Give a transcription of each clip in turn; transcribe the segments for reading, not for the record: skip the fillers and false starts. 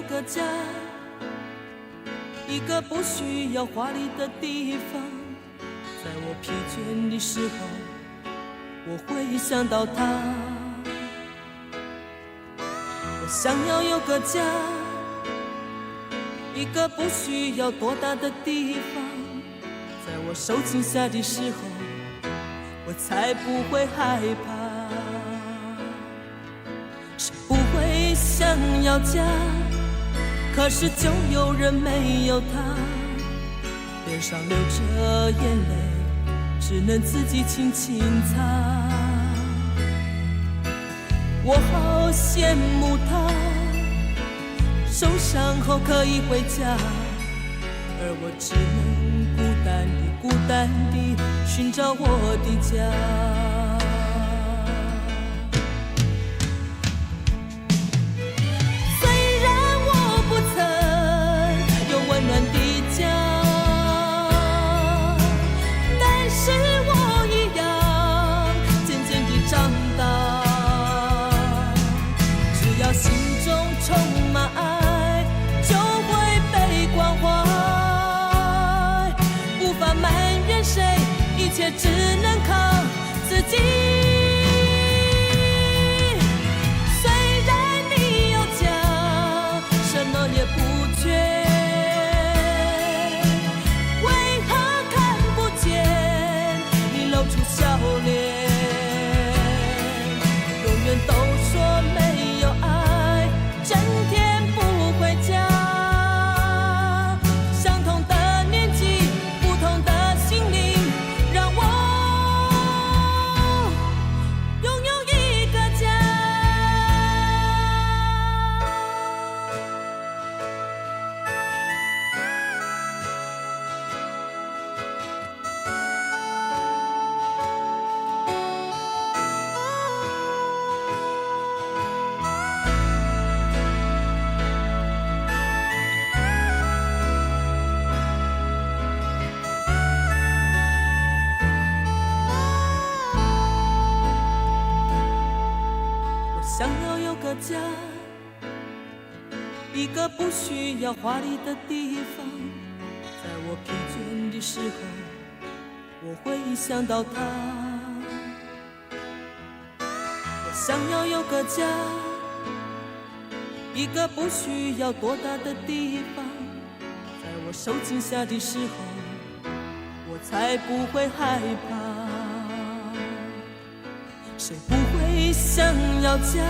个家，一个不需要华丽的地方。在我疲倦的时候，我会想到他。我想要有个家，一个不需要多大的地方。在我受惊吓的时候，我才不会害怕。谁不会想要家？可是就有人没有他，脸上流着眼泪，只能自己轻轻擦。我好羡慕他，受伤后可以回家，而我只能孤单地寻找我的家。一切只能靠自己。虽然你有家，什么也不缺，为何看不见你露出笑脸？永远都说没有爱，整天不回家。相同的年纪，不同的心灵，让我拥有一个家。想要有个家，一个不需要华丽的地方。在我疲倦的时候，我会想到他。我想要有个家，一个不需要多大的地方。在我受惊吓的时候，我才不会害怕。谁不会想要家？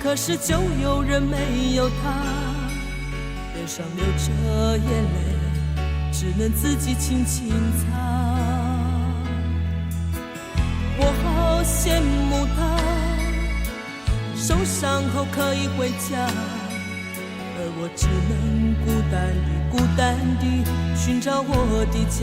可是就有人没有他，脸上流着眼泪，只能自己轻轻擦。我好羡慕他，受伤后可以回家，而我只能孤单地寻找我的家。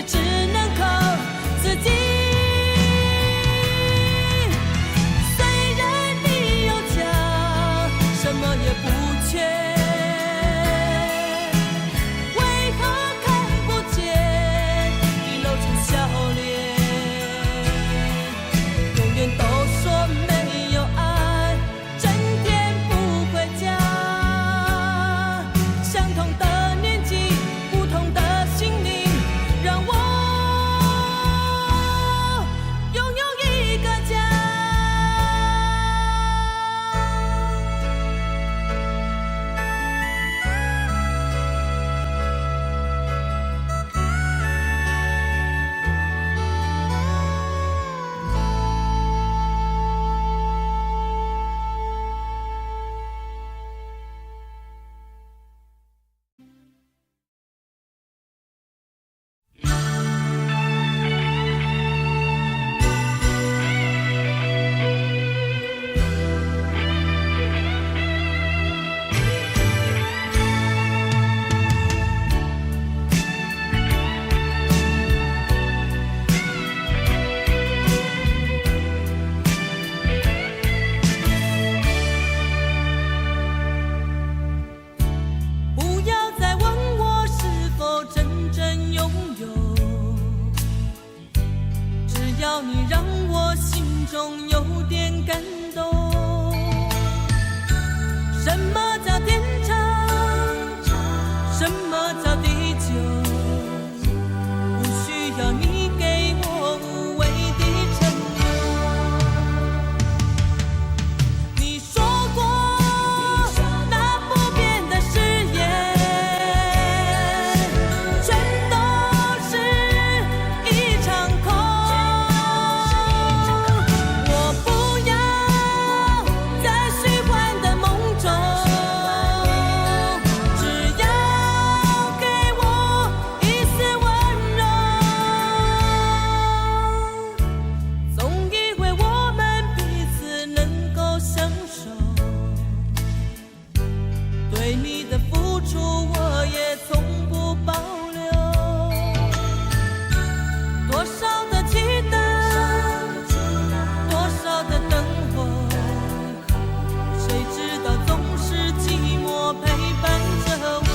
只能靠自己。叫地久？不需要你给我无谓的承诺。你说过那不变的誓言，全都是一场空。我不要在虚幻的梦中，只要给我一丝温柔。总以为我们彼此能够相守，对你的付出我也从不保留。多少的期待，多少的等候，谁知道总是寂寞陪伴着我。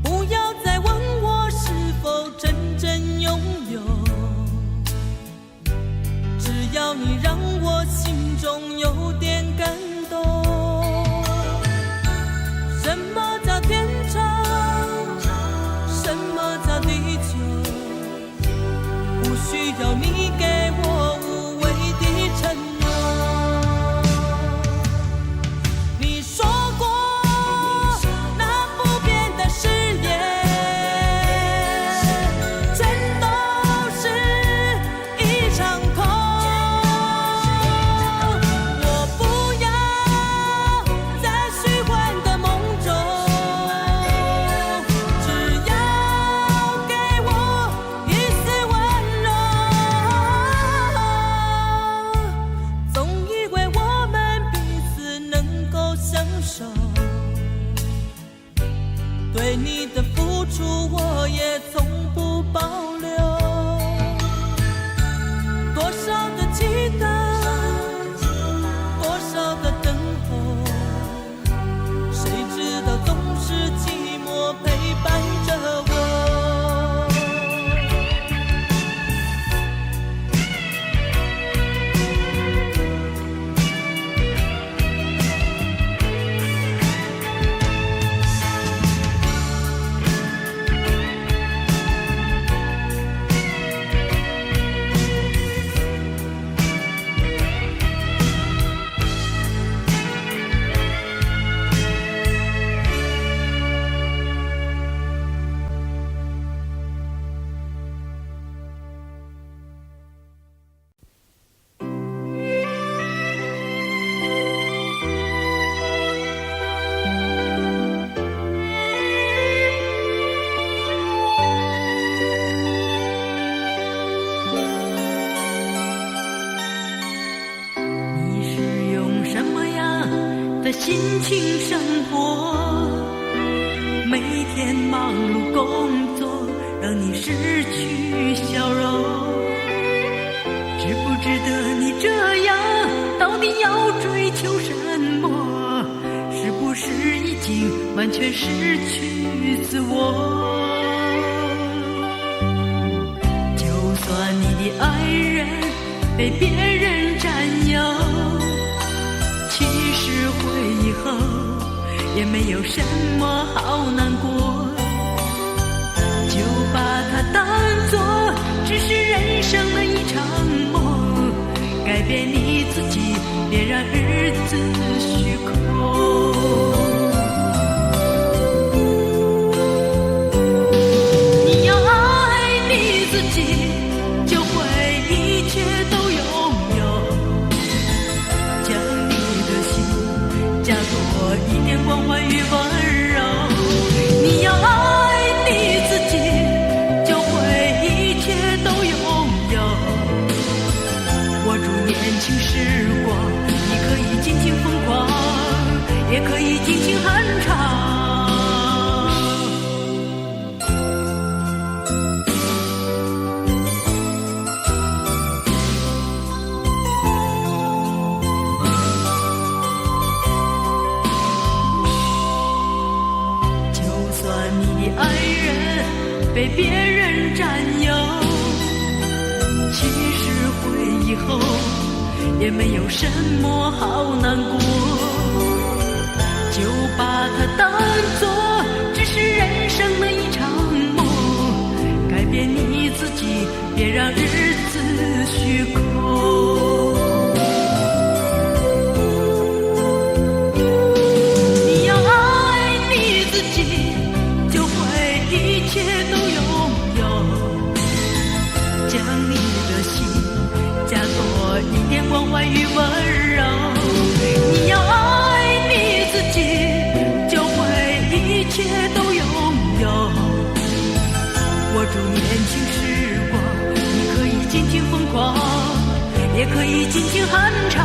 不要再问我是否真正拥有，只要你让我心中有点感动。什么叫天长？什么叫地久？不需要你给我无谓的承诺。你说过那不变的誓言，全都是一场空。我不要在虚幻的梦中，只要给我一丝温柔。总以为我们彼此能够相守，对你的付出我也从不保留。多少的期待，多少的等候，谁知道总是寂寞陪伴着我。你是用什么样的心情生活？每天忙碌工作，让你失去笑容。值不值得你这样？到底要追求什么？是不是已经完全失去自我？就算你的爱人被别人占有，其实回忆后也没有什么好难过，就把它当作只是人生的一场梦，改变你自己，别让日子虚空。你要爱你自己，就会一切都拥有，将你的心加多一点关怀与温柔。你要爱你自己，就会一切都拥有，握住年轻时光，你可以尽情疯狂，也可以尽情酣畅。被别人占有。其实回忆后也没有什么好难过，就把它当作只是人生的一场梦。改变你自己，别让日子虚空。你要爱你自己，就会一切都拥有。将你的心加多一点关怀与温柔。你要爱你自己，就会一切都拥有。握住年轻时光，你可以尽情疯狂，也可以尽情酣畅。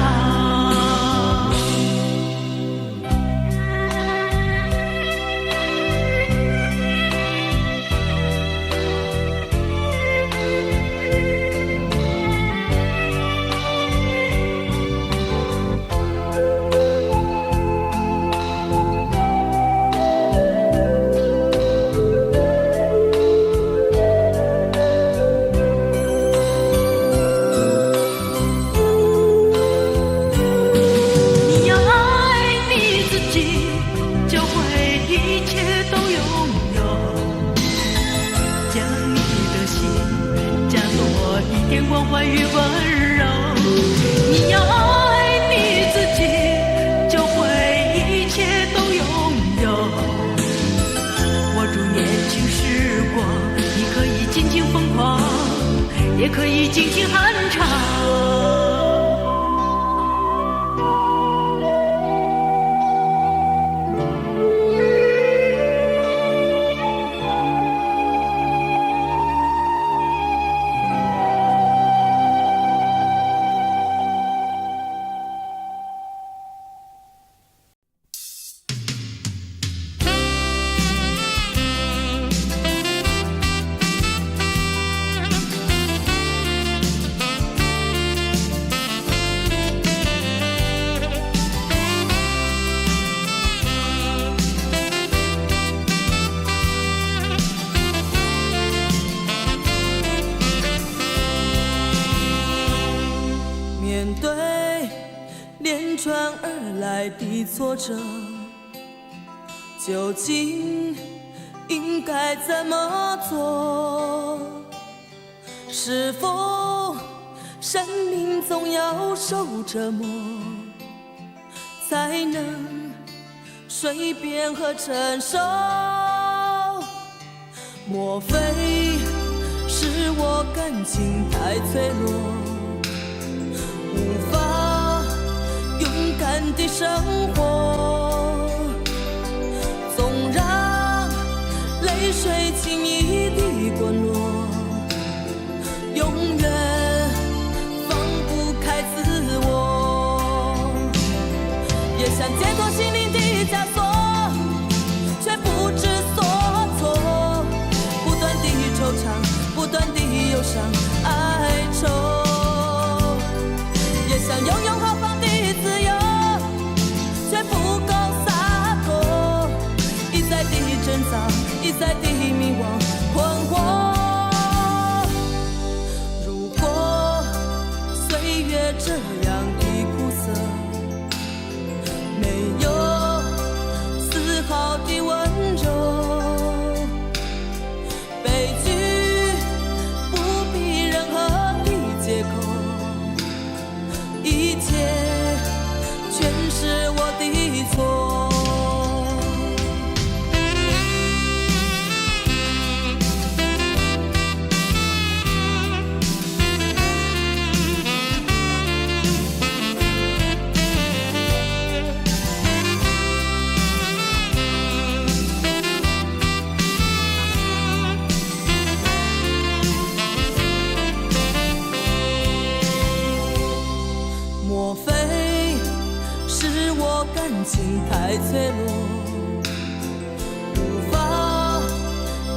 关怀与温柔，你要爱你自己，就会一切都拥有。握住年轻时光，你可以尽情疯狂，也可以尽情酣畅。的挫折，究竟应该怎么做？是否生命总要受折磨，才能随便和承受？莫非是我感情太脆弱，无法勇敢地生活，总让泪水轻易地滚落，永远放不开自我。也想解脱心灵的枷锁，却不知所措，不断地惆怅，不断地忧伤哀愁。也想拥有豪放的自由，却不够洒脱，一再地挣扎，一再地迷惘困惑。如果岁月这样的苦涩，没有丝毫的温柔，悲剧不必任何的借口，一切全是我的错。莫非是我感情太脆弱，无法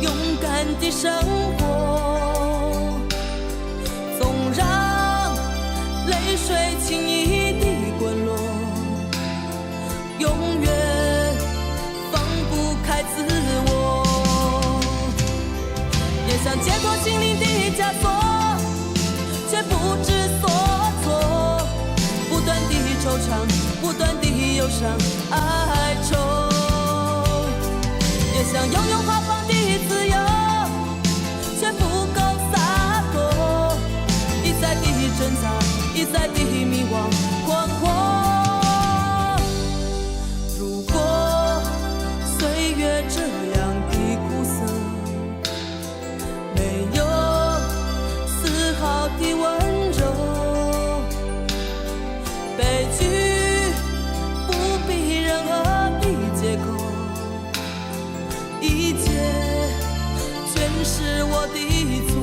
勇敢地生活，总让泪水轻易地滚落，永远放不开自我。想解脱心灵的枷锁，却不知所措，不断地惆怅，不断地忧伤哀愁，也想拥有豪放的自由，却不够洒脱，一再的挣扎，一再的迷惘困惑。如果岁月这样的苦涩，没有丝毫的温柔，悲剧不必任何的借口，一切全是我的错。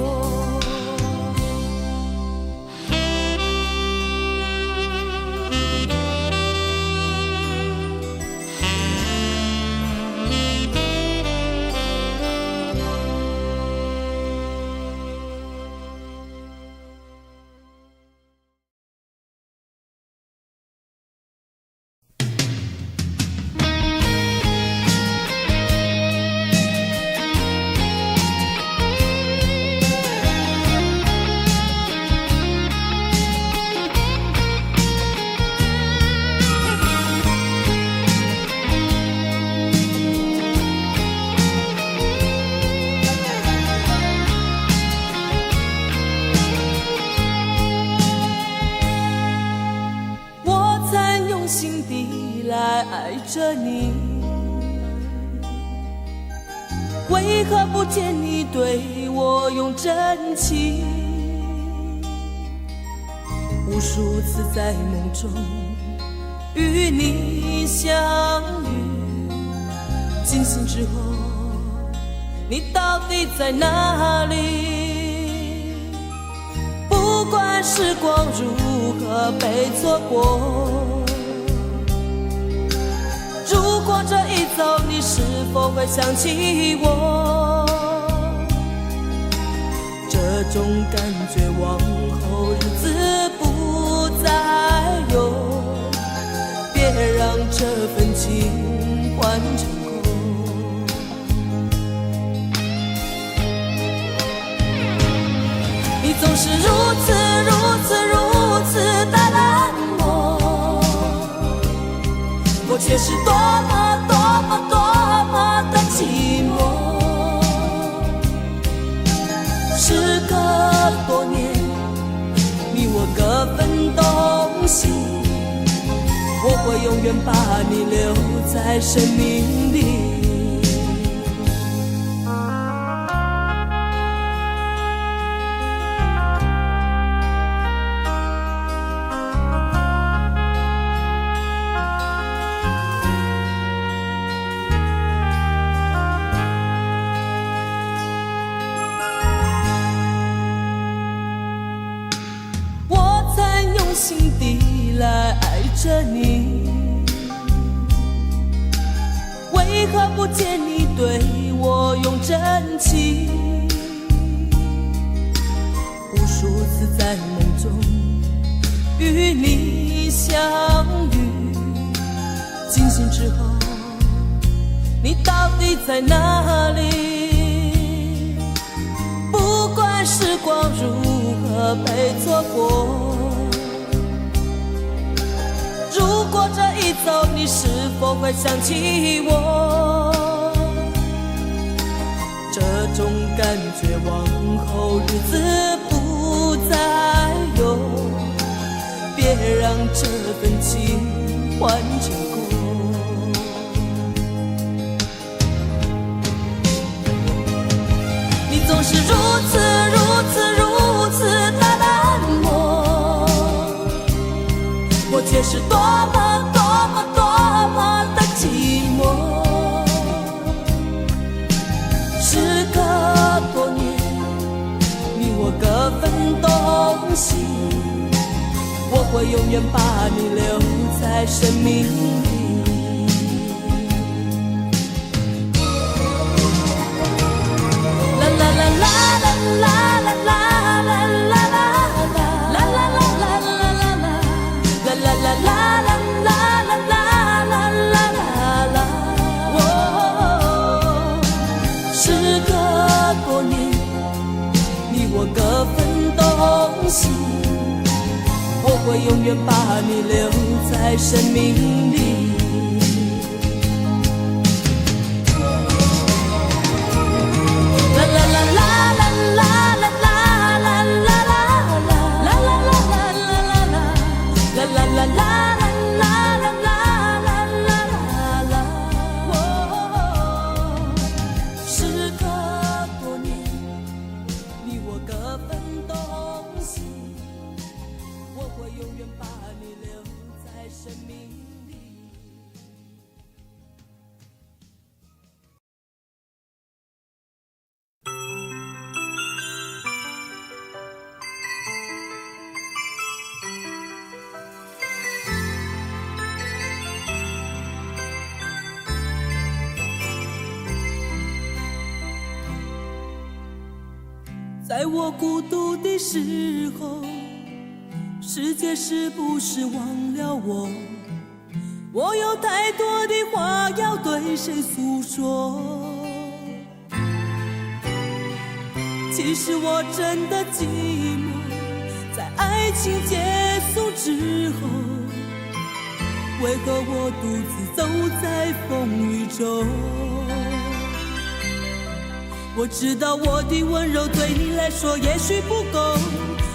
爱着你，为何不见你对我用真情？无数次在梦中与你相遇，惊醒之后，你到底在哪里？不管时光如何被错过，如果这一走，你是否会想起我？这种感觉往后日子不再有，别让这份情换成空。你总是如此的冷漠，我却是多么的寂寞。时隔多年，你我各分东西，我会永远把你留在生命里。心底来爱着你，为何不见你对我用真情？无数次在梦中与你相遇，惊醒之后，你到底在哪里？不管时光如何被错过，如果这一走，你是否会想起我？这种感觉往后日子不再有，别让这份情换成空。你总是如此的冷漠，我却是多么的寂寞。时隔多年，你我各分东西，我会永远把你留在生命里。啦啦啦啦啦啦啦。西，我会永远把你留在生命里。啦啦啦啦啦啦啦啦啦啦啦啦啦啦啦啦啦啦。在我孤独的时候，世界是不是忘了我？我有太多的话要对谁诉说？其实我真的寂寞，在爱情结束之后，为何我独自走在风雨中？我知道我的温柔对你来说也许不够，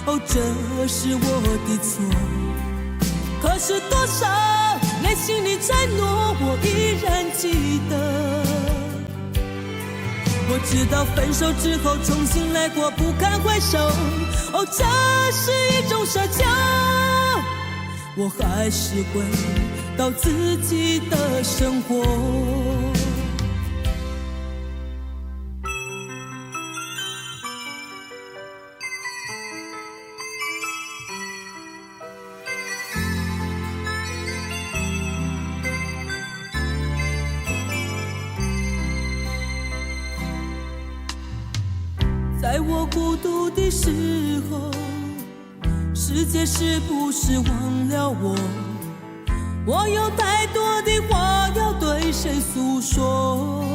哦，这是我的错。可是多少内心的承诺我依然记得。我知道分手之后重新来过不堪回首，哦，这是一种奢求。我还是回到自己的生活。在我孤独的时候，世界是不是忘了我？我有太多的话要对谁诉说？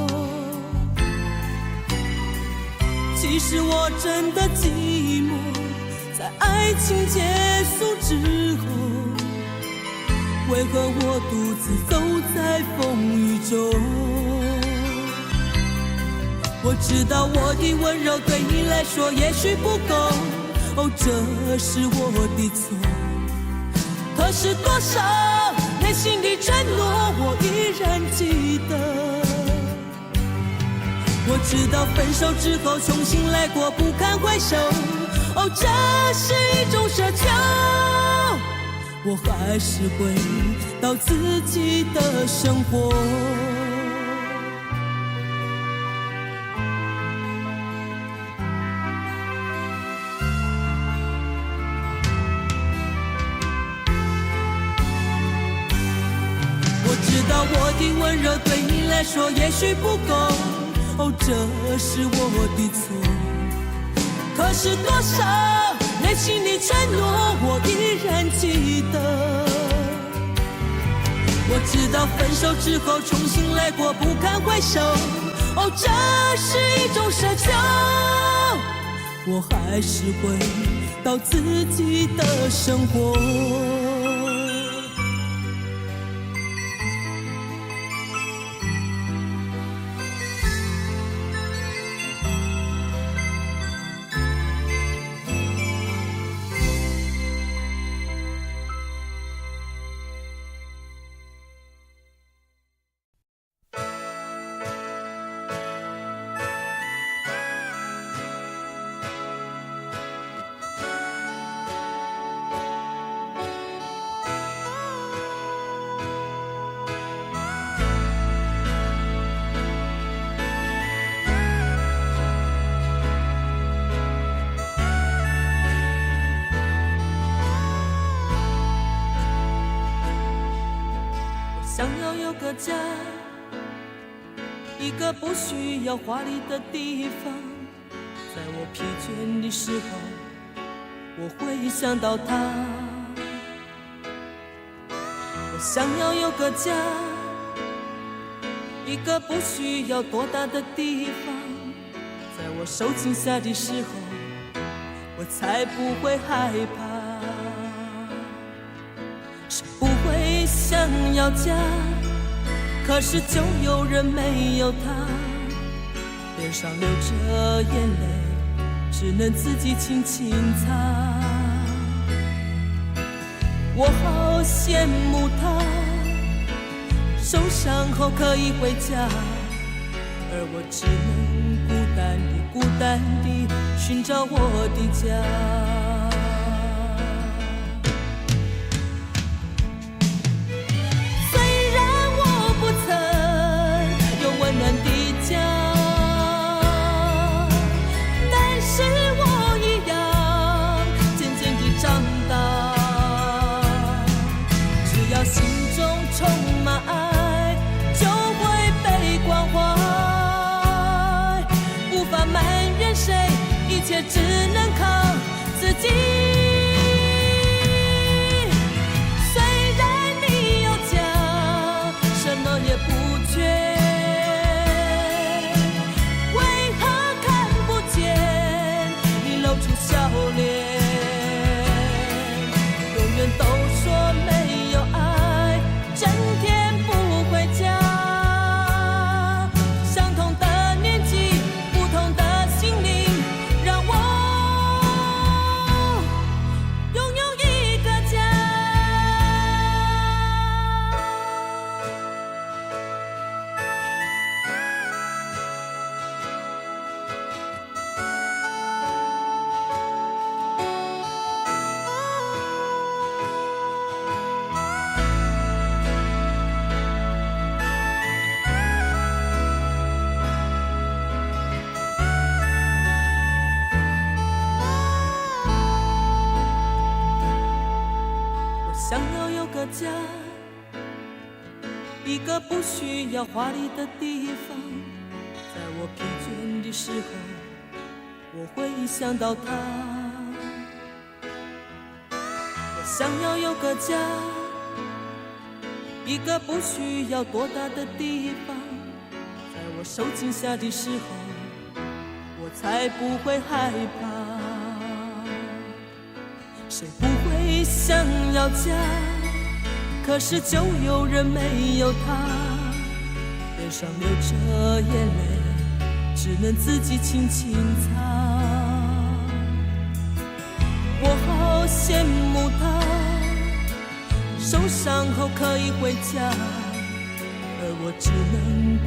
其实我真的寂寞，在爱情结束之后，为何我独自走在风雨中？我知道我的温柔对你来说也许不够，哦，这是我的错。可是多少内心的承诺我依然记得。我知道分手之后重新来过不堪回首，哦，这是一种奢求。我还是回到自己的生活。我的温柔对你来说也许不够，哦，这是我的错。可是多少内心的承诺我依然记得。我知道分手之后重新来过不堪回首，哦，这是一种奢求。我还是回到自己的生活。想要有个家，一个不需要华丽的地方，在我疲倦的时候，我会想到他。我想要有个家，一个不需要多大的地方，在我受惊吓的时候，我才不会害怕。谁不会想要家，可是就有人没有他，脸上流着眼泪，只能自己轻轻擦。我好羡慕他，受伤后可以回家，而我只能孤单地寻找我的家。虽然我不曾有温暖的家，但是我一样渐渐地长大。只要心中充满爱，就会被关怀，无法埋怨谁，一切只能靠自己。虽然你有家，什么也不缺，为何看不见你露出笑脸？永远都说没有爱，整天不回家。相同的年纪，不同的心灵，让我拥有一个家。想要有个家，一个不需要华丽的地方，在我疲倦的时候，我会想到他。我想要有个家，一个不需要多大的地方，在我受惊吓的时候，我才不会害怕。谁不会想要家，可是就有人没有他，脸上流着眼泪，只能自己轻轻擦。我好羡慕他，受伤后可以回家，而我只能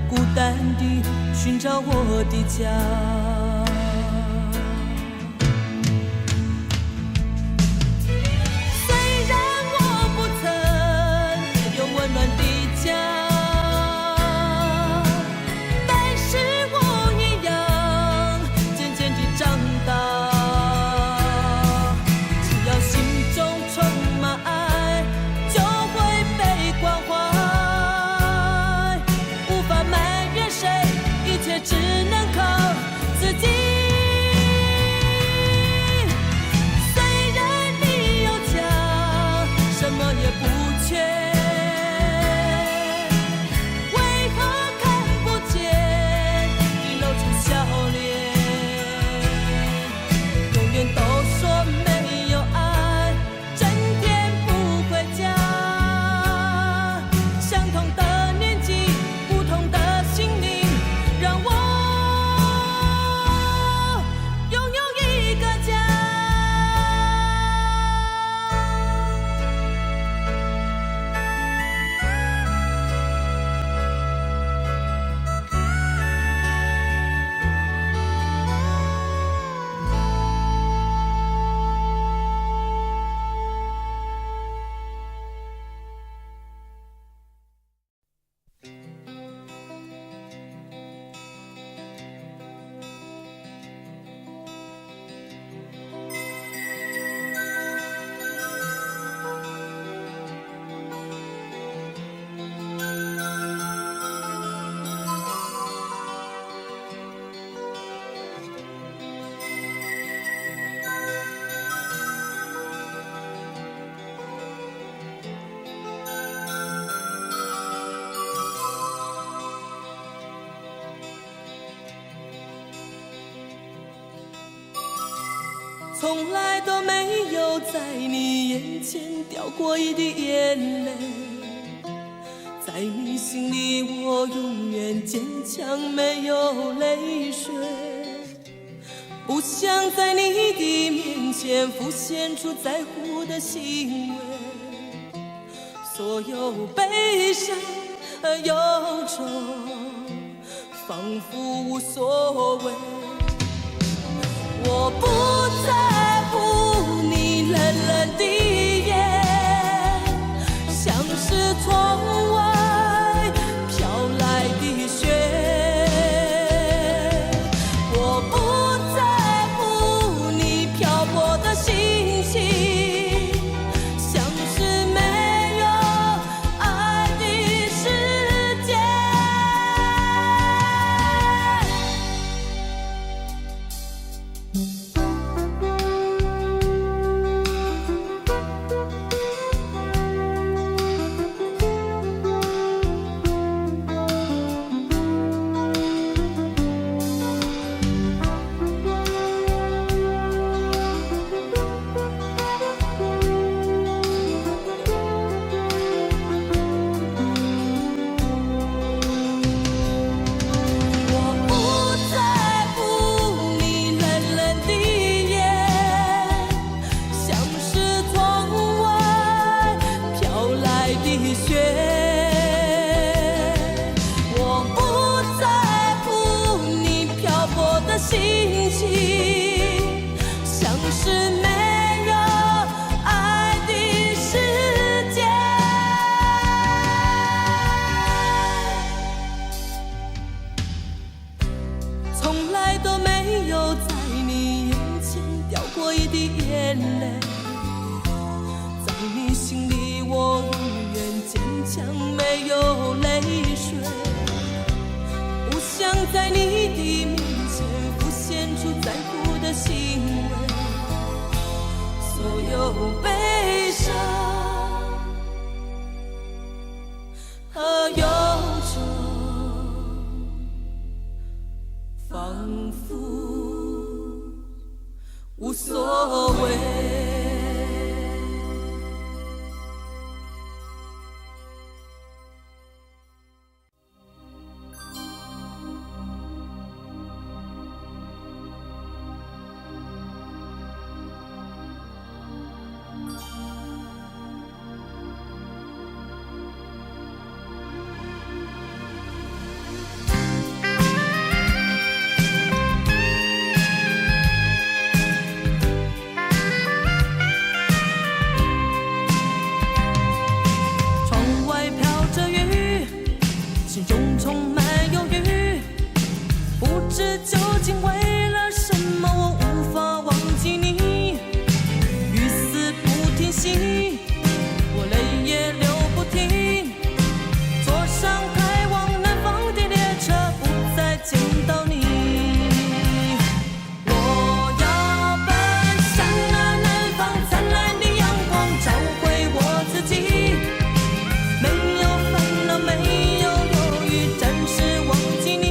孤单地寻找我的家。只能靠自从来都没有在你眼前掉过一滴眼泪，在你心里我永远坚强，没有泪水。不想在你的面前浮现出在乎的行为，所有悲伤和忧愁仿佛无所谓。我不在乎你冷冷的眼，像是窗外飘来的雪。我不在乎你漂泊的心情，像是没有爱的世界。心情像是没有爱的世界。从来都没有在你眼前掉过一滴眼泪，在你心里我永远坚强，没有泪水。不想在你的面前浮现出在乎的行为，所有悲伤和忧愁仿佛无所谓。究竟为了什么我无法忘记你，雨丝不停息，我泪也流不停，坐上开往南方的列车，不再见到你。我要奔向那南方灿烂的阳光，找回我自己，没有烦恼，没有忧郁，暂时忘记你。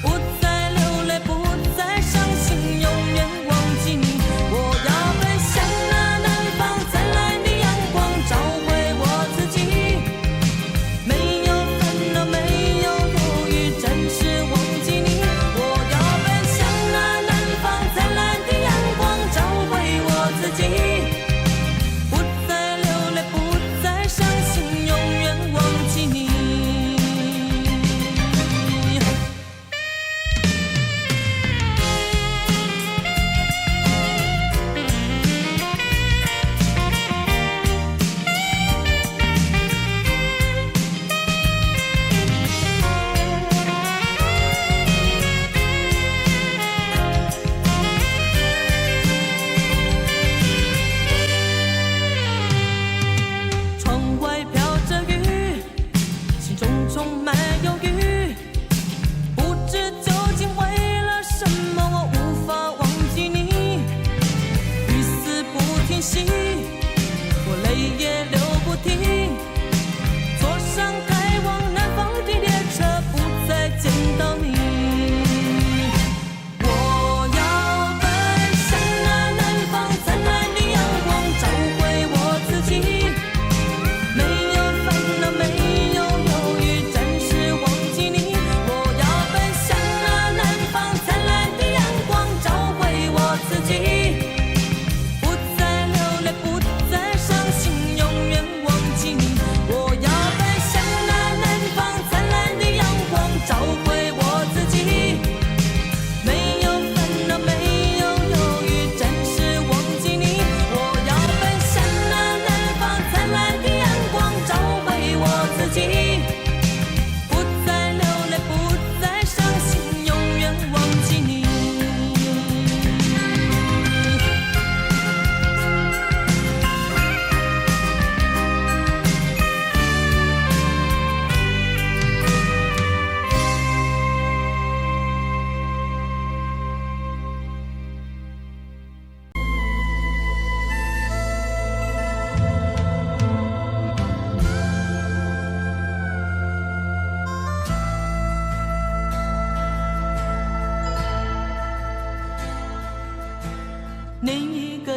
不再流泪，不再伤心，永远忘记你。我要奔向那南方灿烂的阳光，找回我自己，没有烦恼，没有忧郁，暂时忘记你。我要奔向那南方灿烂的阳光，找回我自己，不再流泪，不再伤心，永远忘记你。我泪也流不停，坐上开往南方的列车，不再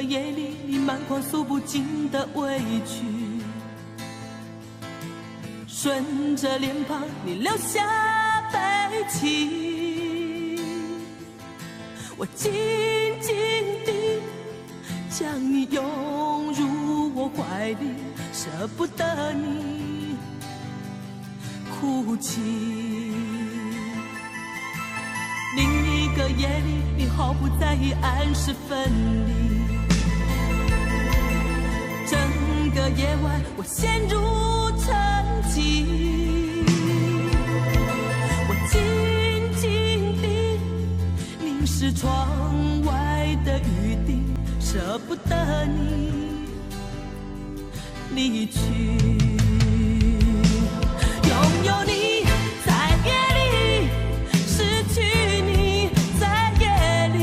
夜里，你满腔诉不尽的委屈，顺着脸庞你流下悲泣，我紧紧地将你拥入我怀里，舍不得你哭泣。另一个夜里，你毫不在意暗示分离，整个夜晚我陷入沉寂，我紧紧地凝视窗外的雨滴，舍不得你离去。拥有你在夜里，失去你在夜里，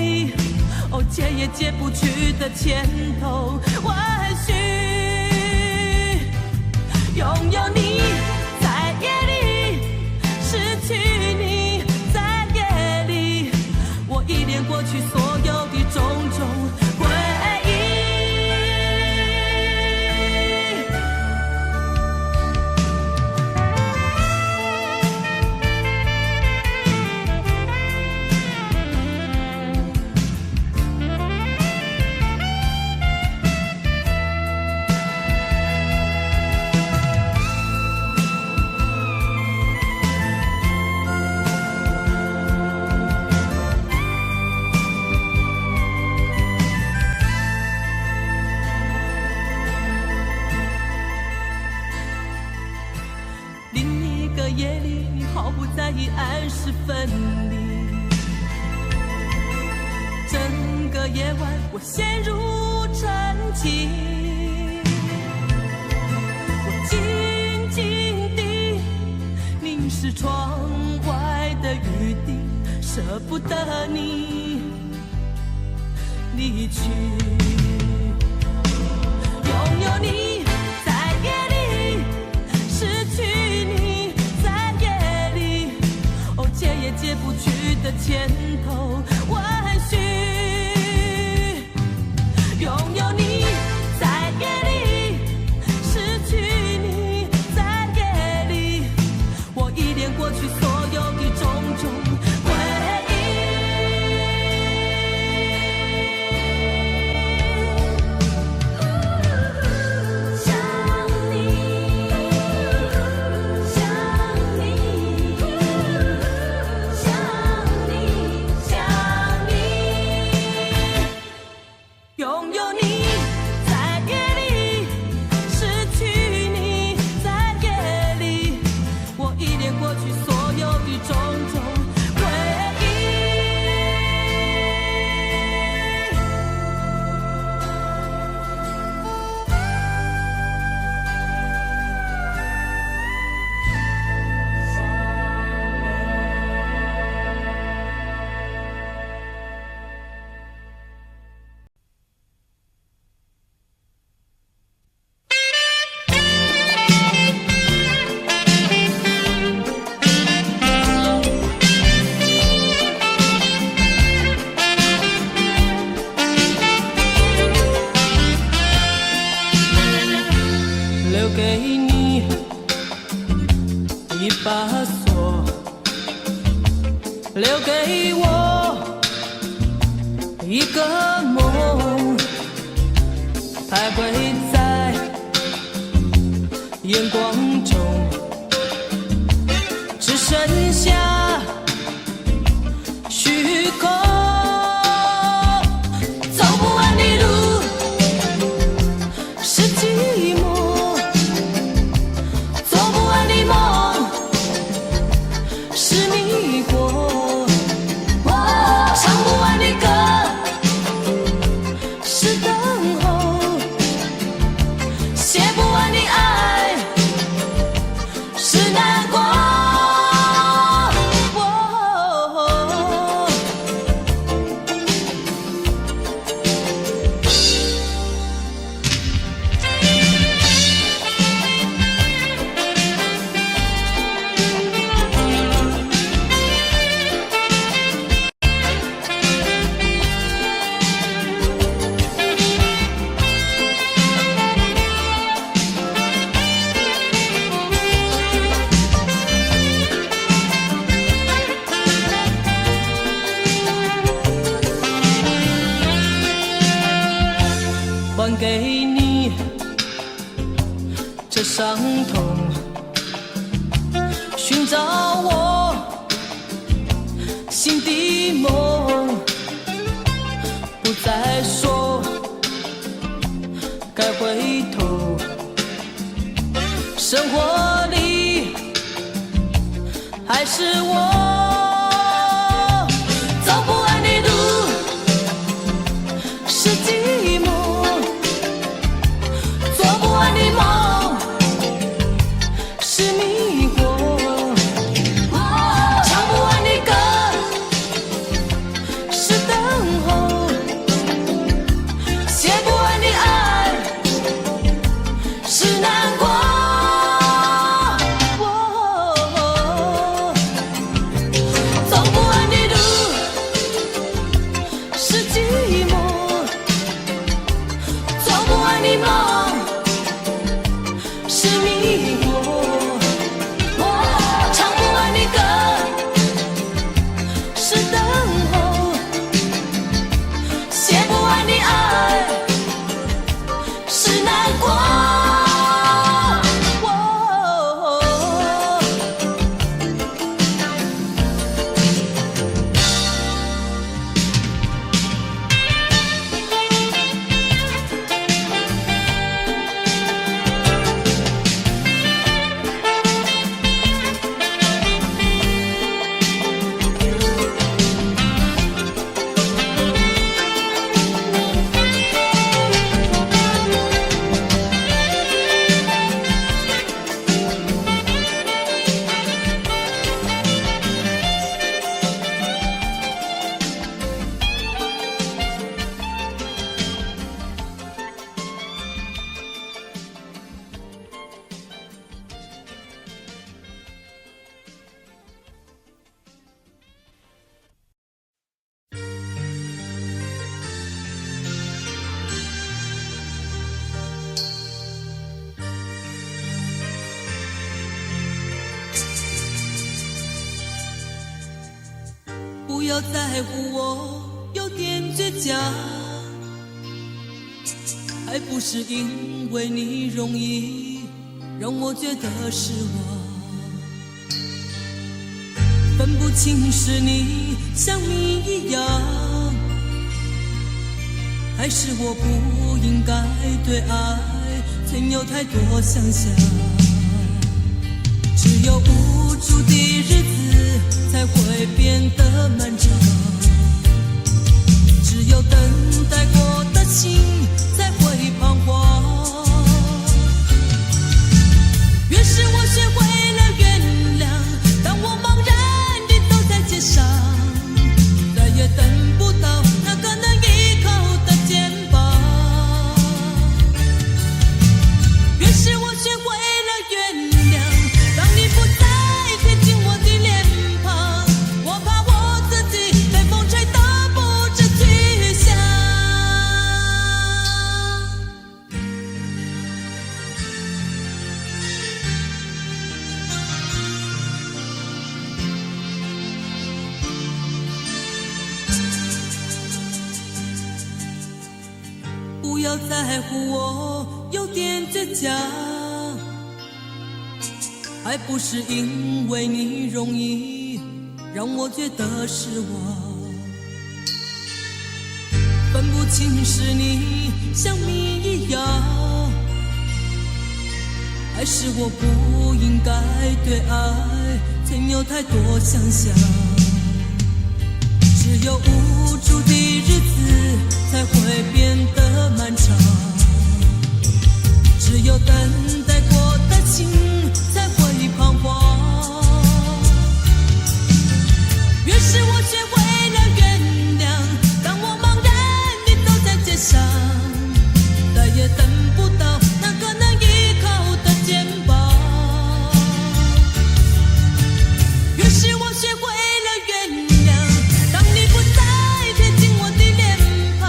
哦，解也解不去的千头万绪。拥有你在夜里，失去你在夜里，我依恋过去所有的种种回忆。夜里，你毫不在意暗示分离，整个夜晚我陷入沉寂，我紧紧地凝视窗外的雨滴，舍不得你离去。拥有你在夜里，失去你解也解不去的千头万绪。拥有你在夜里，失去你在夜里，我依恋过去所有的种种回忆。留给你一把锁，留给我一个梦，徘徊在眼光中，只剩下虚空。走不完的路是寂寞，做不完的梦是你过，唱不完的歌是等候，写不完的爱是难过。寻找我心的梦，不再说该回头。生活里还是我走不完的路，是寂寞，做不完的梦是迷惑，唱不完的歌是等候，写不完的爱是难过。不要在乎我有点倔强，还不是因为你容易让我觉得失望，分不清是你像你一样，还是我不应该对爱存有太多想象。只有无助的日子才会变得漫长，只有等待过的心才会彷徨。越是我学会了原谅，当我茫然地走在街上，再也等不到那个能依靠的肩膀。越是我学会了原谅，当你不再贴近我的脸庞，我怕我自己被风吹得不知去向。不要在乎我有点倔强，还不是因为你容易让我觉得失望，分不清是你像你一样，还是我不应该对爱存有太多想象。只有无助的日子才会变得漫长，只有等待过的心才会彷徨。越是我学会了原谅，当我茫然地走在街上，再也等不到那个能依靠的肩膀。越是我学会了原谅，当你不再贴近我的脸庞，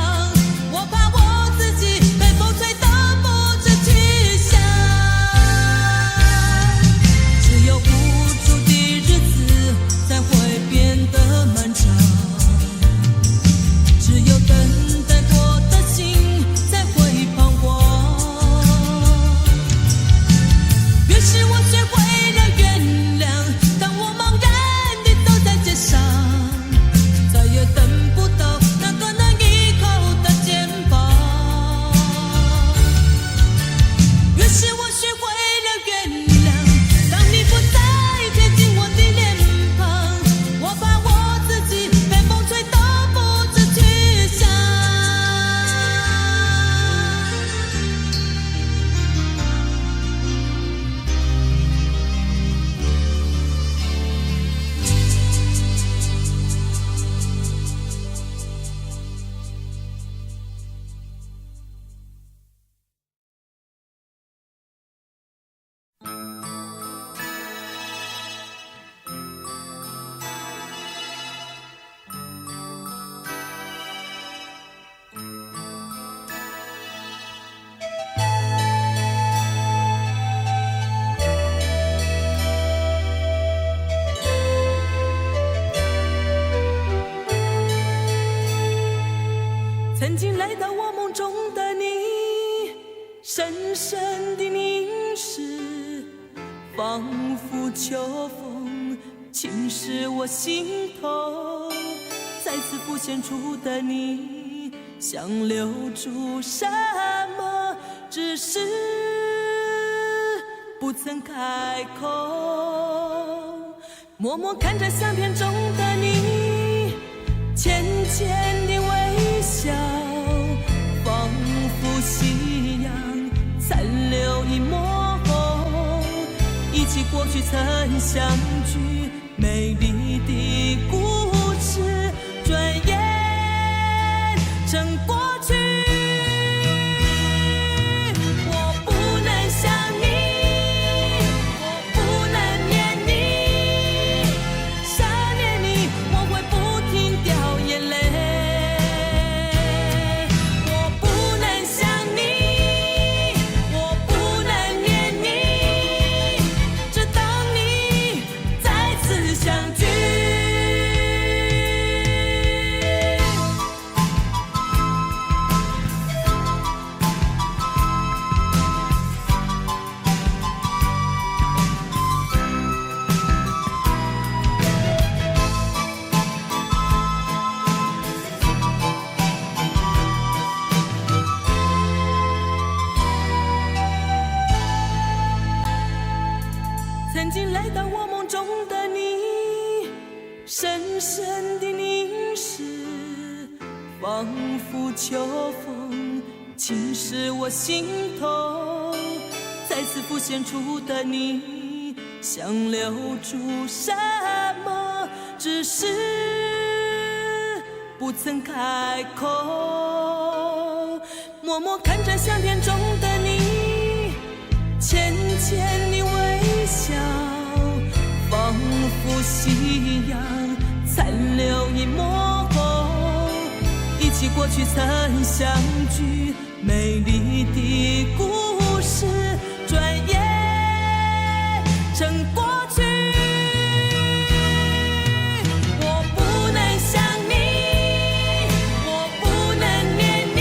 我怕我自己被风吹得不知去向。深深的凝视，仿佛秋风侵蚀我心头。再次浮现出的你，想留住什么，只是不曾开口。默默看着相片中的你，浅浅的微笑，仿佛夕阳残留一抹红，忆起过去曾相聚美丽的故事，转眼成过去。我不能想你，我不能念你，想念你我会不停掉眼泪。我不能想你，我不能念你，直到你再次相聚。曾经来到我梦中的你，深深的凝视，仿佛秋风侵蚀我心头。再次浮现出的你，想留住什么，只是不曾开口。默默看着相片中的你，浅浅的微笑，仿佛夕阳残留一抹红，忆起过去曾相聚美丽的故事，转眼成过去。我不能想你，我不能念你，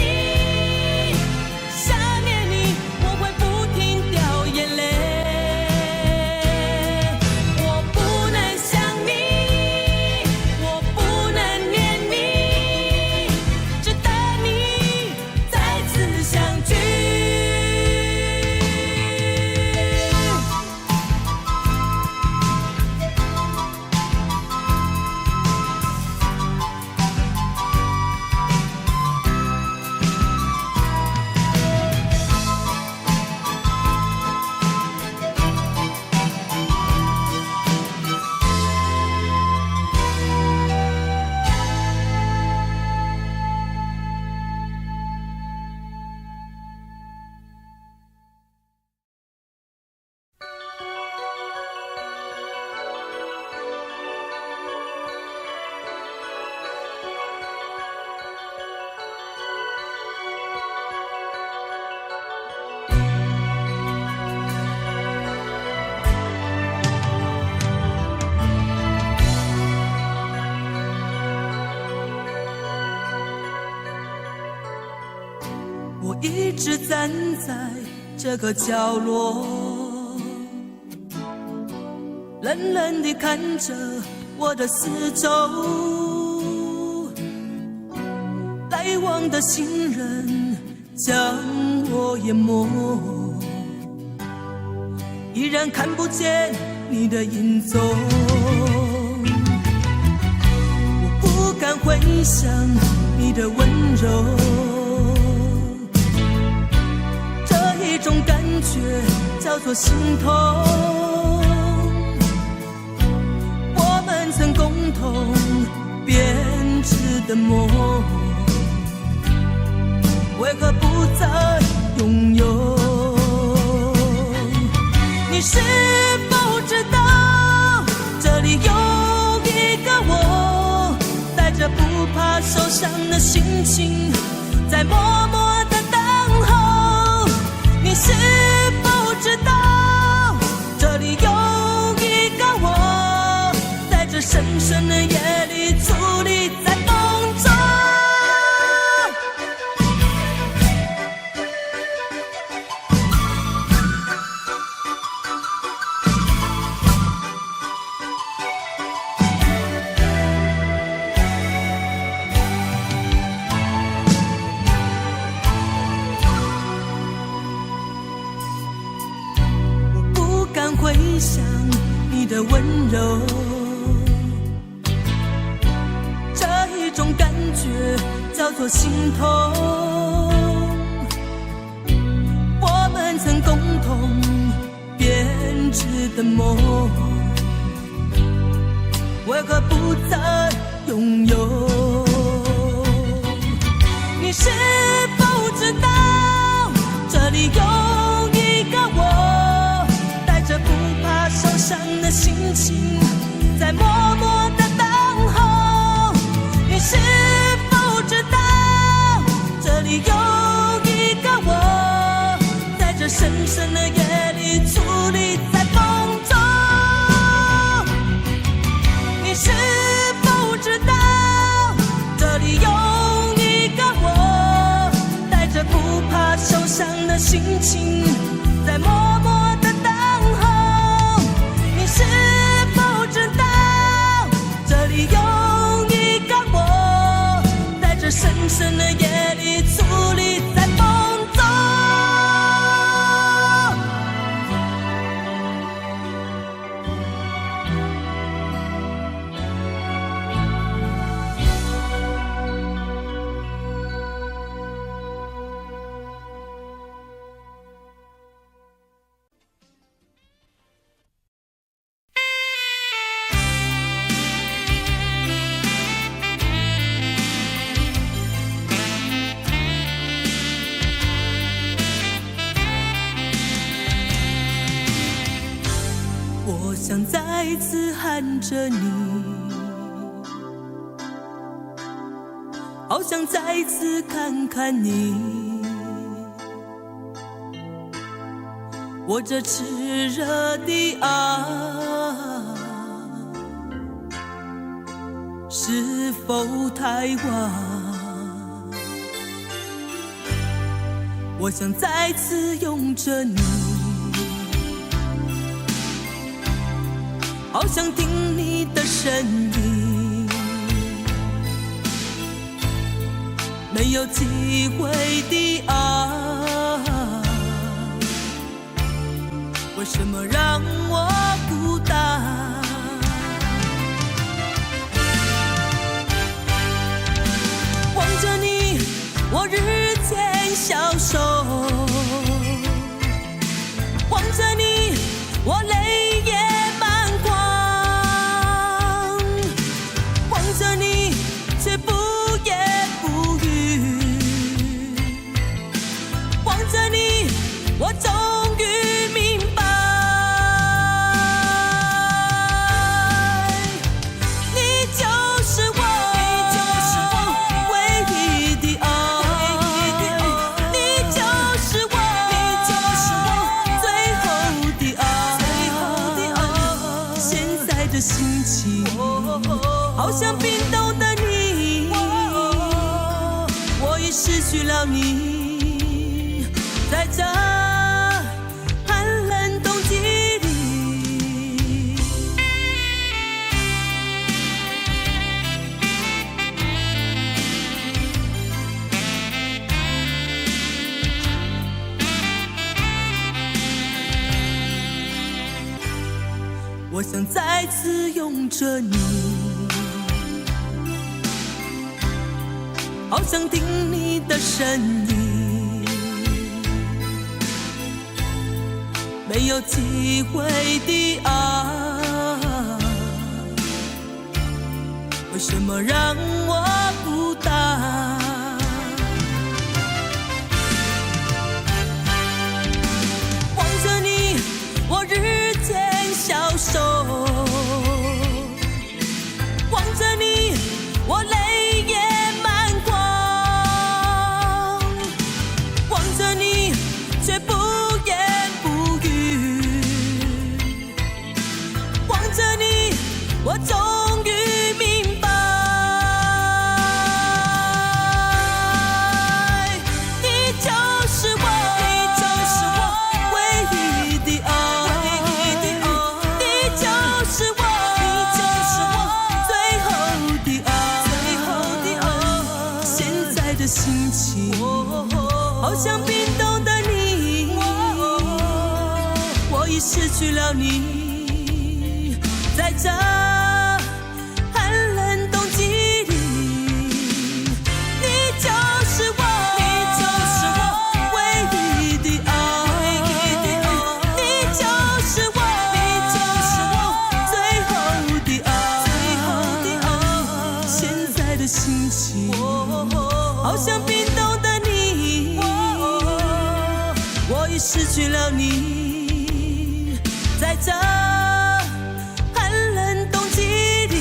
想念你我会不停掉眼泪。我不能想你，我不能念你，直到你再次相聚。我一直站在这个角落，冷冷地看着我的四周，来往的行人将我淹没，依然看不见你的影踪。我不敢回想你的温柔，一种感觉叫做心痛。我们曾共同编织的梦，为何不再拥有？你是否知道，这里有一个我，带着不怕受伤的心情，在默默的等候。你是否知道，这里有一个我，在这深深的夜里伫立在风中。柔，这一种感觉叫做心痛。我们曾共同编织的梦，为何不再拥有？你是否知道，这里有一个我，带着不怕受伤的心情，在默默的等候。你是否知道，这里有一个我，在这深深的夜里矗立在风中。你是否知道，这里有一个我，带着不怕受伤的心情，在默默的等候。你是否知道，这里有一个我，在这深深的夜里矗立在风中。我想再次喊着你，好想再次看看你，我这炽热的爱是否太晚？我想再次拥着你，好想听你的声音，没有机会的爱，为什么让我孤单？望着你，我日渐消瘦，望着你，我泪也满眶，望着你，却不言不语，望着你，我终于明白，你就是我唯一的爱，你就是我最后的爱。现在的心情好像冰冻的你，我已失去了你，在这寒冷冬季里。我想再次拥着你，好想听你的声音，没有机会的爱，为什么让我孤单？望着你，我日渐消瘦，望着你，我泪也满眶，望着你，却不言不语，望着你，我终于明白，你就是我唯一的爱，你就是我最后的爱。现在的心情好像冰冻的你，我已失去了你，在这寒冷冬季里，你就是我，你就是我唯一的爱，你就是我，你就是我最后的爱。现在的心情，好像冰冻的你，我已失去了你，在这寒冷冬季里。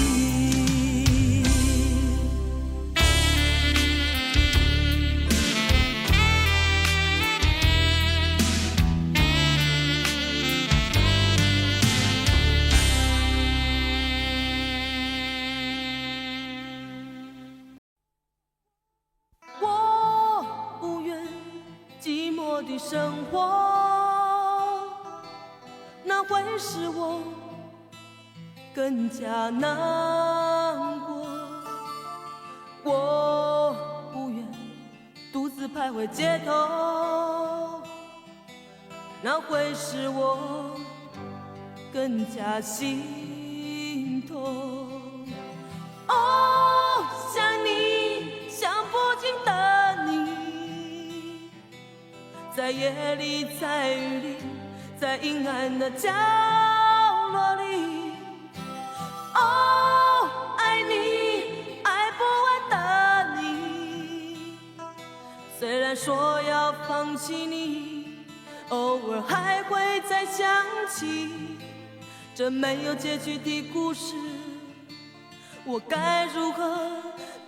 我不愿寂寞的生活，那会使我更加难过。我不愿独自徘徊街头，那会使我更加心痛。哦，想你，想不尽的你，在夜里，在雨里，在阴暗的角落里。哦，爱你，爱不完的你，虽然说要放弃你，偶尔还会再想起这没有结局的故事，我该如何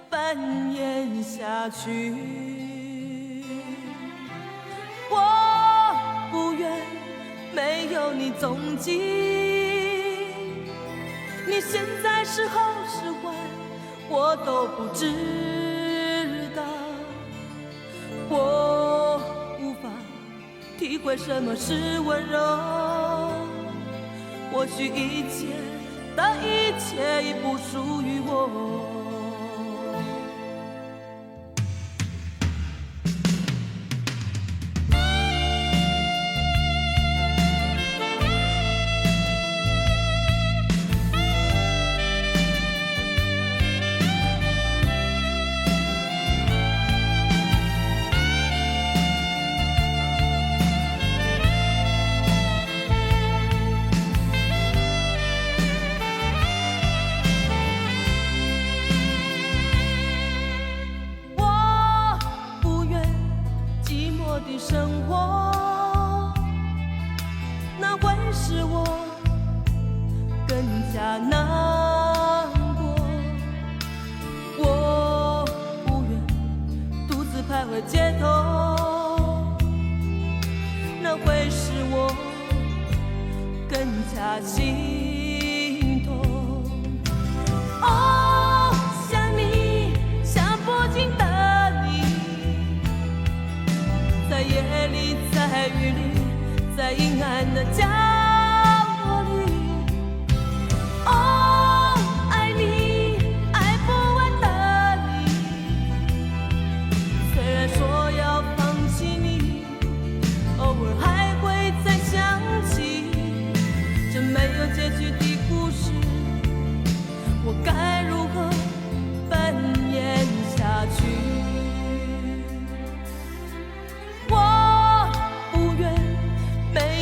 扮演下去？我不愿没有你踪迹，你现在是好是坏，我都不知道。我无法体会什么是温柔，或许一切的一切已不属于我。的生活，那会使我更加难过。我不愿独自徘徊街头，那会使我更加心痛。哦，想你，想不尽的在夜里，在雨里，在阴暗的角落里。哦，爱你，爱不完的你，虽然说要放弃你，偶尔还会再想起这没有结局的故事，我该如何扮演下去？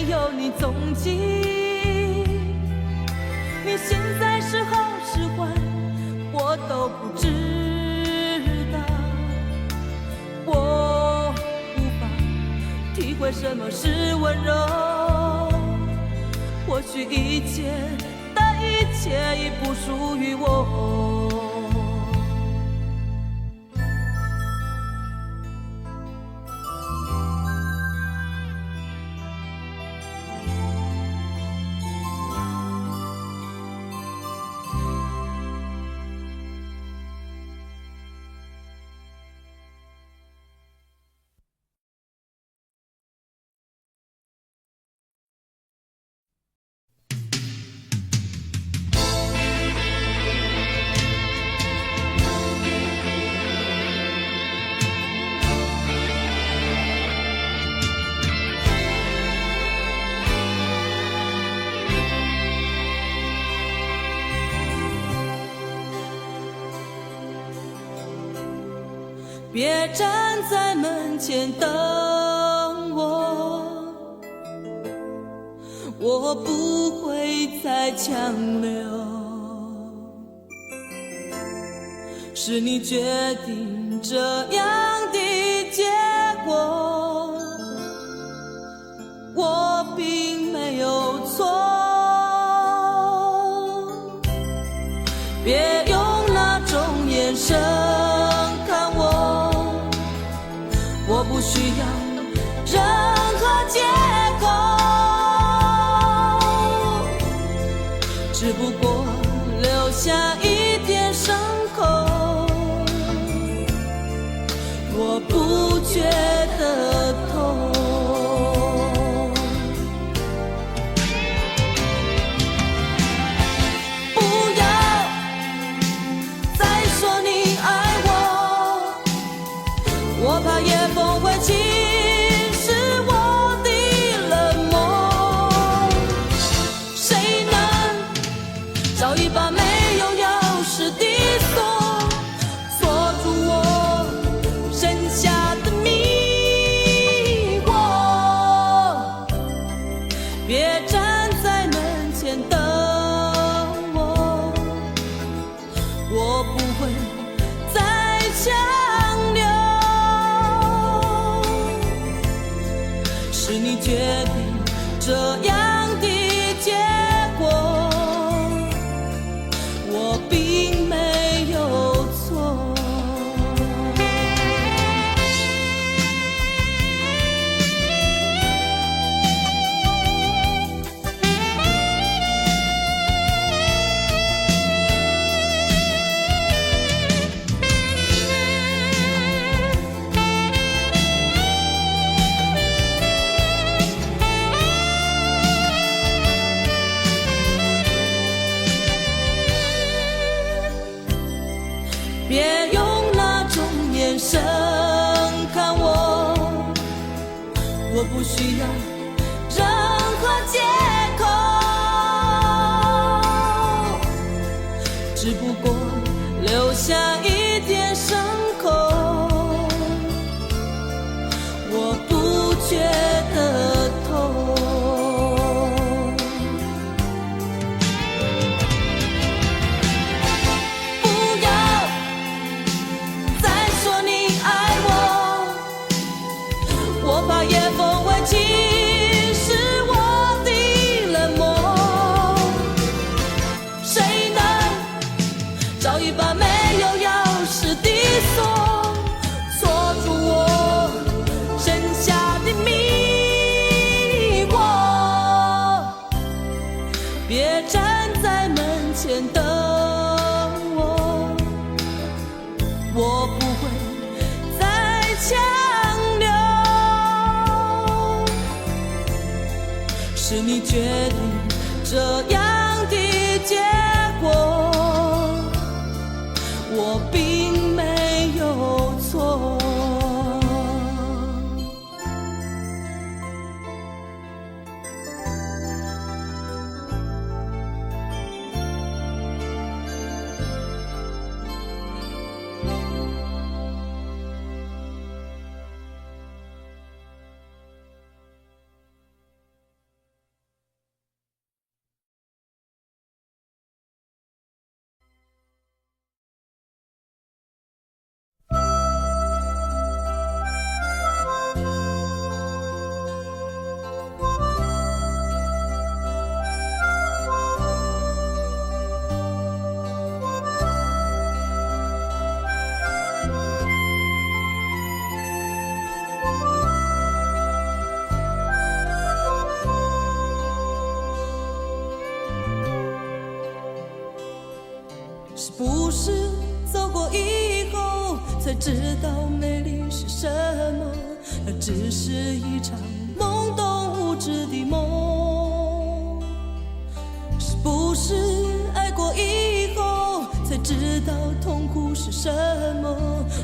有你踪迹，你现在是好是坏，我都不知道。我无法体会什么是温柔，或许一切的一切已不属于我。别站在门前等我，我不会再强留。是你决定这样的结果，我并没有错。别用那种眼神看我，我不需要任何借口，只不过留下一点伤口，我不觉得痛。我怕夜风会侵蚀我的冷漠，谁能找一把没有钥匙的锁，锁住我剩下的迷惑。别站在门前等我，我不会再强留。是你决定这样的结果，我并没有错。别用那种眼神看我，我不需要任何借口，只不过留下一点伤口，我不觉得痛。我怕夜风会侵蚀我的冷漠，谁能找一把没有钥匙的锁，锁住我剩下的迷惑。别站在门前等我，我不会再强是你决定这样的结果，我并没有错。是不是走过以后才知道美丽是什么？那只是一场懵懂无知的梦。是不是爱过以后才知道痛苦是什么？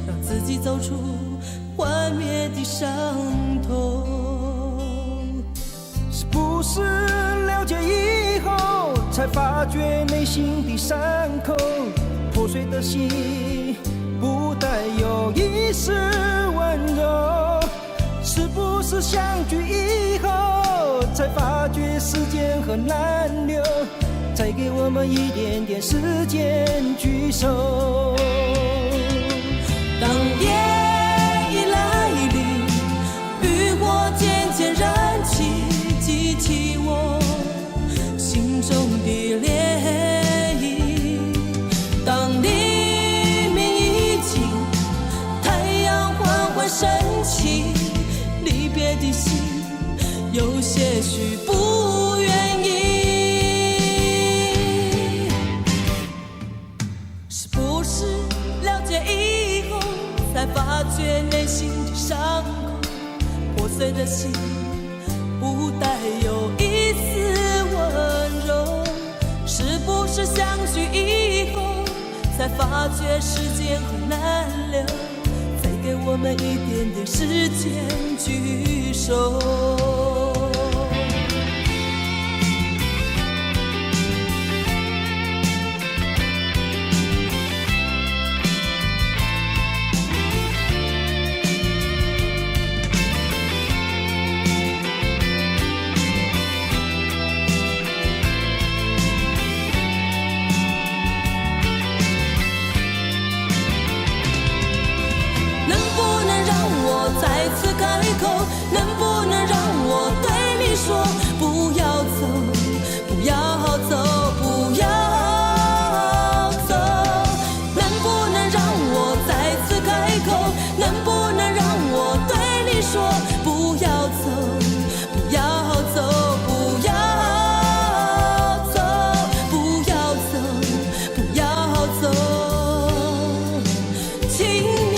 让自己走出幻灭的伤痛。是不是了解以后才发觉内心的伤口，破碎的心不带有一丝温柔，是不是相聚以后才发觉时间很难留？再给我们一点点时间聚首。当夜已来临，渔火渐渐燃起，激起我心中的涟漪。当黎明已尽，太阳缓缓升起，离别的心有些许不愿意。是不是了解以后才发觉内心的伤口，破碎的心不带有一丝温柔？是不是相聚以后才发觉时间很难留？再给我们一点点时间聚首。再次开口，能不能让我对你说，不要走，不要走，不要走？能不能让我再次开口，能不能让我对你说，不要走，不要走，不要走，不要走，不要走，请你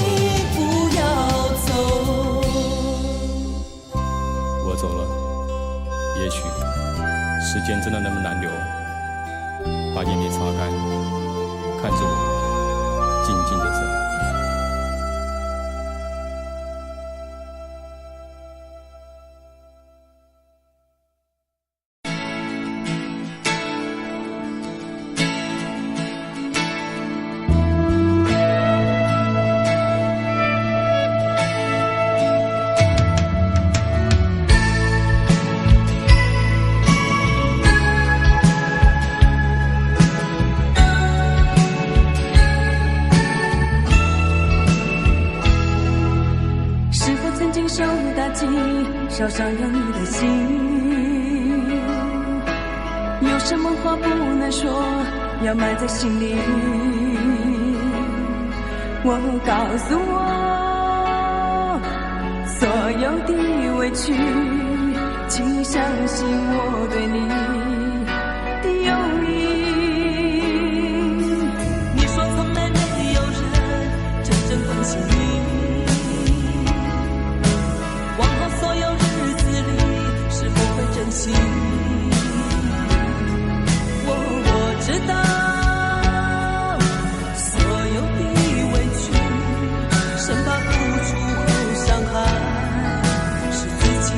不要走。我走了，也许时间真的那么难留，把眼泪擦干，看着我静静的走。烧伤了你的心，有什么话不能说，要埋在心里。我告诉我所有的委屈，请你相信我对你的用意。你说从来没有人真正关心你，往后所有日子里是否会珍惜？我知道所有的委屈，生怕付出后伤害是自己。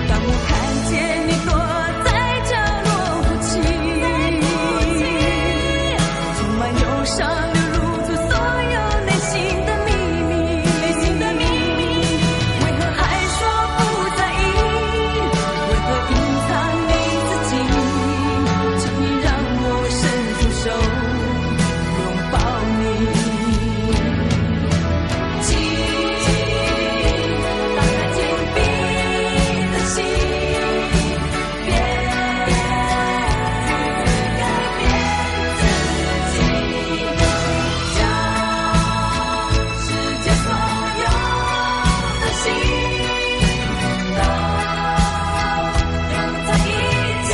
当我看见你躲在角落哭泣，充满忧伤流露出所有内心的秘密，为何还说不在意？为何隐藏你自己？请你让我伸出手拥抱你，请打开紧闭的心，别改变自己，将世界所有的心都拥在一起。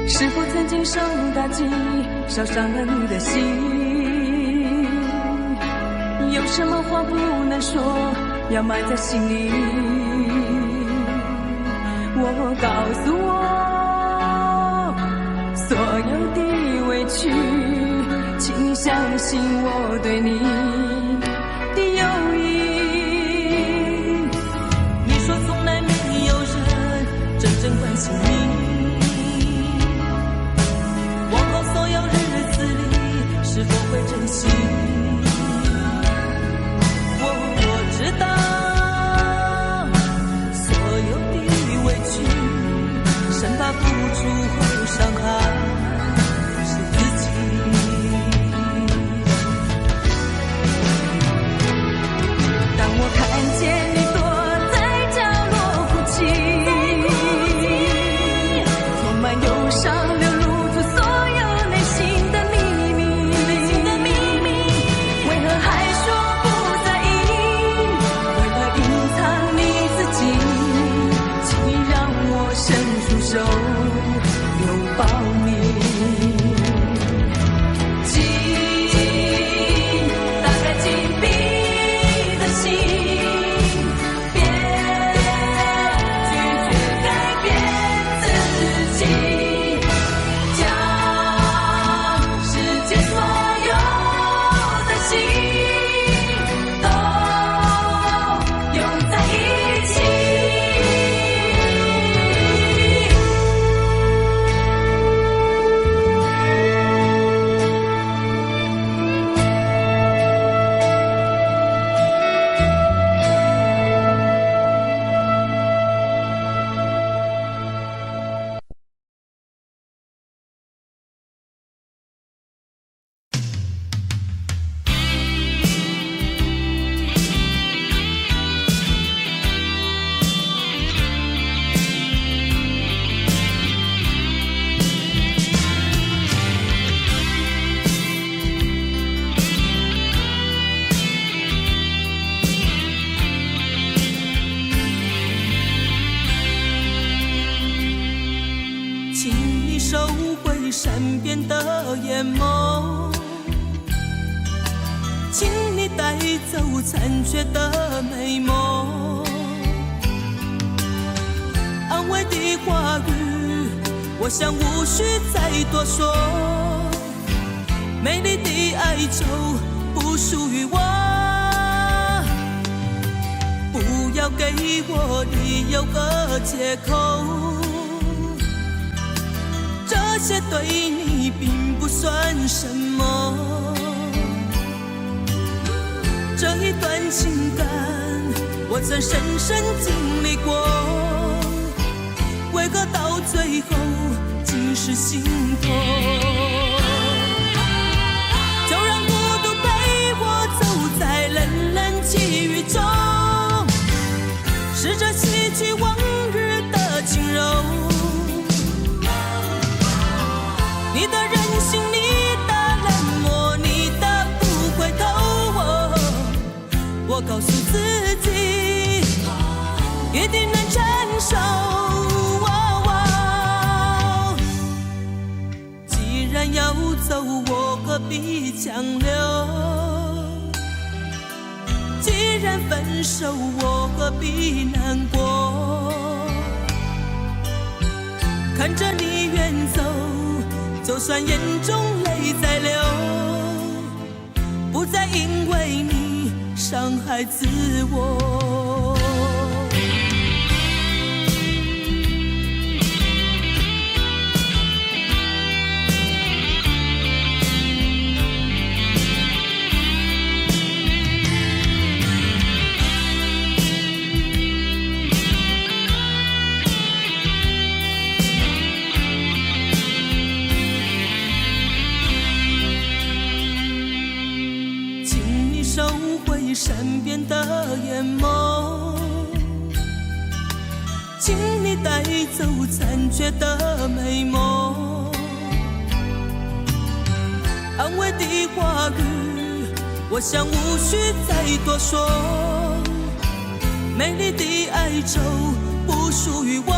是否曾经受打击，烧伤了你的心？有什么话不能说，要埋在心里？我告诉我所有的屈，请相信我对你的友谊。你说从来没有人真正关心你，往后所有日子里是否会珍惜？我知道所有的委屈，生怕付出后伤害是自己。当我看见你躲在角落哭泣，充满忧伤流露出所有内心的秘密，为何还说不在意？为何隐藏你自己？请让我伸出手拥抱你。打开紧闭的心，别拒绝改变自己，将世界所有的心都拥在一起。请你收回善变的眼眸，请你带走残缺的美梦。安慰的话语，我想无需再多说。美丽的哀愁不属于我，不要给我理由和借口。这些对你并不算什么，这一段情感我曾深深经历过，为何到最后竟是心痛？就让孤独陪我走在冷冷际遇中，试着洗去往日的轻柔。你的任性，你的冷漠，你的不回头，我告诉自己一定能承受。既然要走，我何必强留？既然分手，我何必难过？看着你远走，就算眼中泪在流，不再因为你伤害自我。善变的眼眸，请你带走残缺的美梦。安慰的话语，我想无需再多说。美丽的哀愁不属于我，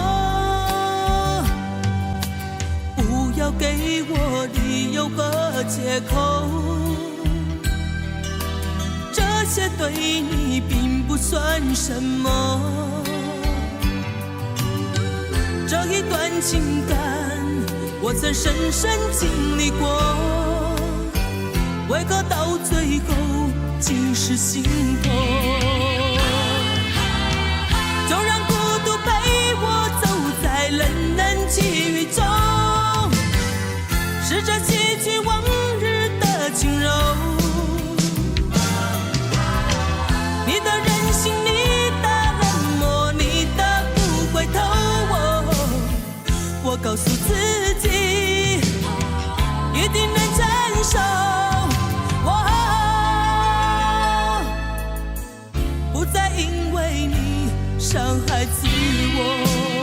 不要给我理由和借口。这些对你并不算什么，这一段情感我我曾深深经历过，为何到最后竟是心痛？就让孤独陪我走在冷冷际遇中，试着洗去往日的轻柔。你的任性，你的冷漠，你的不回头，我告诉自己一定能承受，不再因为你伤害自我。